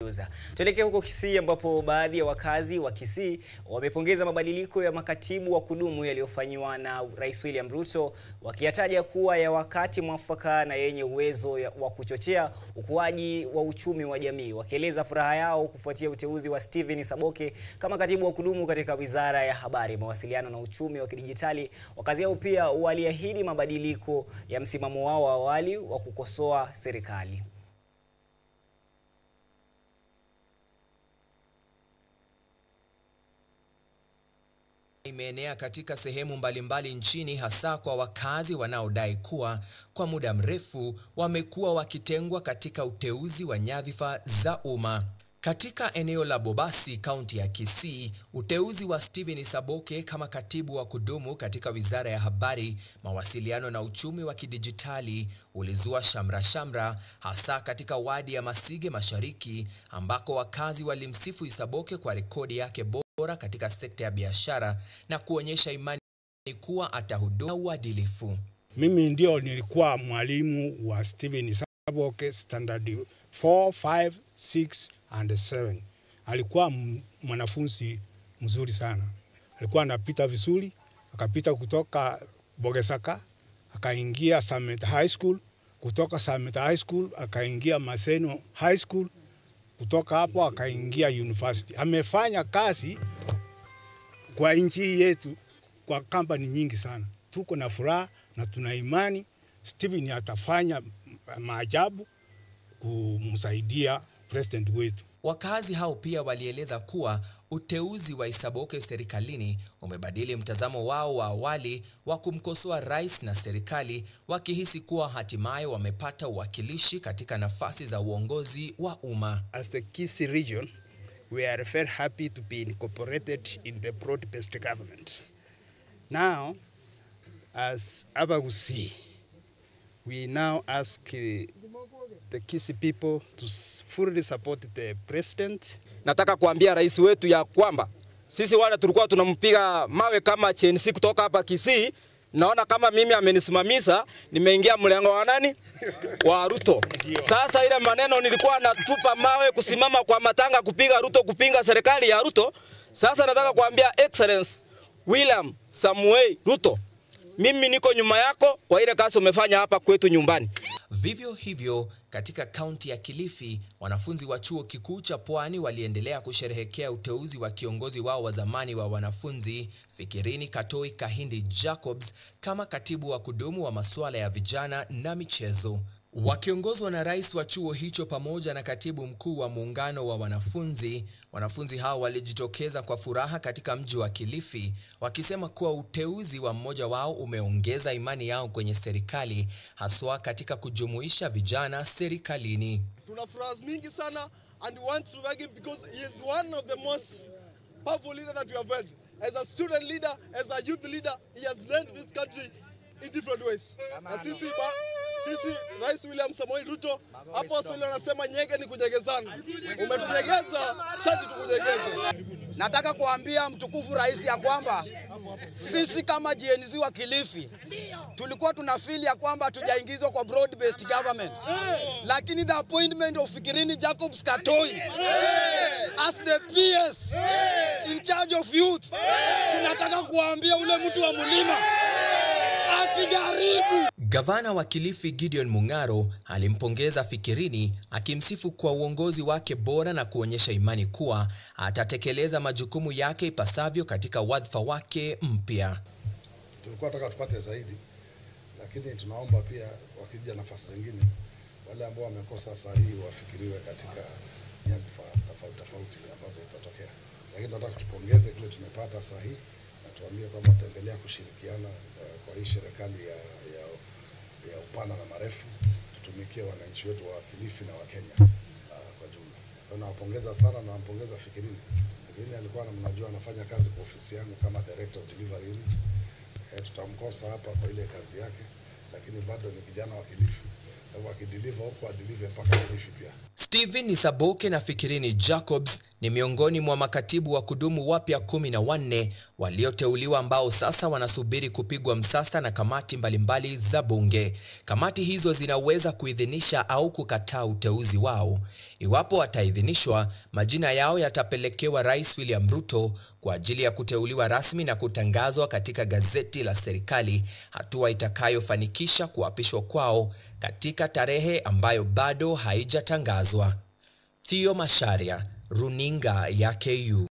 kutujuza. Tuelekee huko Kisii ambapo baadhi ya wakazi wa Kisii wamepongeza mabadiliko ya makatibu wa kudumu yaliyofanywa na Rais William Ruto, wakiyataja kuwa ya wakati mwafaka na yenye uwezo wa kuchochea ukuaji wa uchumi wa jamii. Wakieleza furaha yao kufuatia uteuzi wa Stephen Saboke kama katibu wa kudumu katika Wizara ya Habari, Mawasiliano na Uchumi wa Kidijitali. Wakazi hao pia waliahidi mabadiliko ya msimamo wao wa awali wa kukosoa serikali. Imeenea katika sehemu mbalimbali nchini, hasa kwa wakazi wanaodai kuwa kwa muda mrefu wamekuwa wakitengwa katika uteuzi wa nyadhifa za umma. Katika eneo la Bobasi, kaunti ya Kisii, uteuzi wa Stephen Saboke kama katibu wa kudumu katika Wizara ya Habari, Mawasiliano na Uchumi wa Kidijitali ulizua shamra, hasa katika wadi ya Masige Mashariki, ambako wakazi walimsifu Saboke kwa rekodi yake bora katika sekta ya biashara na kuonyesha imani kuwa atahudumu uadilifu. Mimi ndio nilikuwa mwalimu wa Stephen Saboke standard 4, 5, 6 and 7. Alikuwa mwanafunzi mzuri sana. Alikuwa anapita vizuri, akapita kutoka Bogesaka, akaingia Summit High School, kutoka Summit High School akaingia Maseno High School, kutoka hapo akaingia university. Amefanya kazi kwa nchi yetu kwa kampani nyingi sana. Tuko na furaha na tuna imani Stephen atafanya maajabu kumsaidia president wetu. Wakazi hao pia walieleza kuwa uteuzi wa Saboke serikalini umebadili mtazamo wao wa awali wa kumkosoa rais na serikali, wakihisi kuwa hatimaye wamepata uwakilishi katika nafasi za uongozi wa umma. As the Kisii region, we are very happy to be incorporated in the broad-based government. Now, as Abagusi, we now ask the Kisii people to fully support the president. Nataka kuambia rais wetu ya kwamba sisi wale tulikuwa tunampiga mawe kama chensi kutoka hapa Kisii, naona kama mimi amenisimamisha, nimeingia mlengo wa nani? Wa Ruto. Sasa ile maneno nilikuwa natupa mawe kusimama kwa matanga kupiga Ruto, kupinga serikali ya Ruto. Sasa nataka kuambia Excellence William Samuel Ruto, mimi niko nyuma yako kwa ile kazi umefanya hapa kwetu nyumbani. Vivyo hivyo, katika kaunti ya Kilifi, wanafunzi wa chuo kikuu cha Pwani waliendelea kusherehekea uteuzi wa kiongozi wao wa zamani wa wanafunzi, Fikirini Katoi Kahindi Jacobs, kama katibu wa kudumu wa masuala ya vijana na michezo. Wakiongozwa na rais wa chuo hicho pamoja na katibu mkuu wa muungano wa wanafunzi hao walijitokeza kwa furaha katika mji wa Kilifi, wakisema kuwa uteuzi wa mmoja wao umeongeza imani yao kwenye serikali, haswa katika kujumuisha vijana serikalini. Tuna furaha mingi sana and we want to thank him because he is one of the most powerful leaders that we have had. As a student leader, as a youth leader, he has led this country in different ways. Na sisi Rais William Samoei Ruto hapo Waswahili wanasema nyege ni kunyegezana. Umetunyegeza, shati tukunyegeze. Nataka kuambia mtukufu rais ya kwamba sisi kama GNZ wa Kilifi tulikuwa tunafeel ya kwamba tujaingizwa kwa broad based government. Lakini the appointment of Fikirini Jacobs Katoi as the PS in charge of youth, tunataka kuambia ule mtu wa mlima akijaribu. Gavana wa Kilifi Gideon Mung'aro alimpongeza Fikirini, akimsifu kwa uongozi wake bora na kuonyesha imani kuwa atatekeleza majukumu yake ipasavyo katika wadhifa wake mpya. Tulikuwa tunataka tupate zaidi, lakini tunaomba pia wakija nafasi zingine wale ambao wamekosa sahihi wafikiriwe katika nyadhifa tofauti ambazo zitatokea. Lakini tunataka tupongeze kile tumepata sahihi na tuambie kwamba tutaendelea kushirikiana kwa hii serikali ya upana na marefu, tutumikie wananchi wetu wa Kilifi na wa Kenya kwa jumla. Nawapongeza sana na nampongeza Fikirini. Fikirini alikuwa mnajua anafanya kazi kwa ofisi yangu kama Director of Delivery Unit. Tutamkosa hapa kwa ile kazi yake, lakini bado ni kijana wa Kilifi. Kwa akideliver huko adeliver mpaka Kilifi pia. Stephen Saboke na Fikirini Jacobs ni miongoni mwa makatibu wa kudumu wapya 14 walioteuliwa ambao sasa wanasubiri kupigwa msasa na kamati mbalimbali za bunge. Kamati hizo zinaweza kuidhinisha au kukataa uteuzi wao. Iwapo wataidhinishwa, majina yao yatapelekewa Rais William Ruto kwa ajili ya kuteuliwa rasmi na kutangazwa katika gazeti la serikali, hatua itakayofanikisha kuapishwa kwao katika tarehe ambayo bado haijatangazwa. Theo Masharia, Runinga ya KU.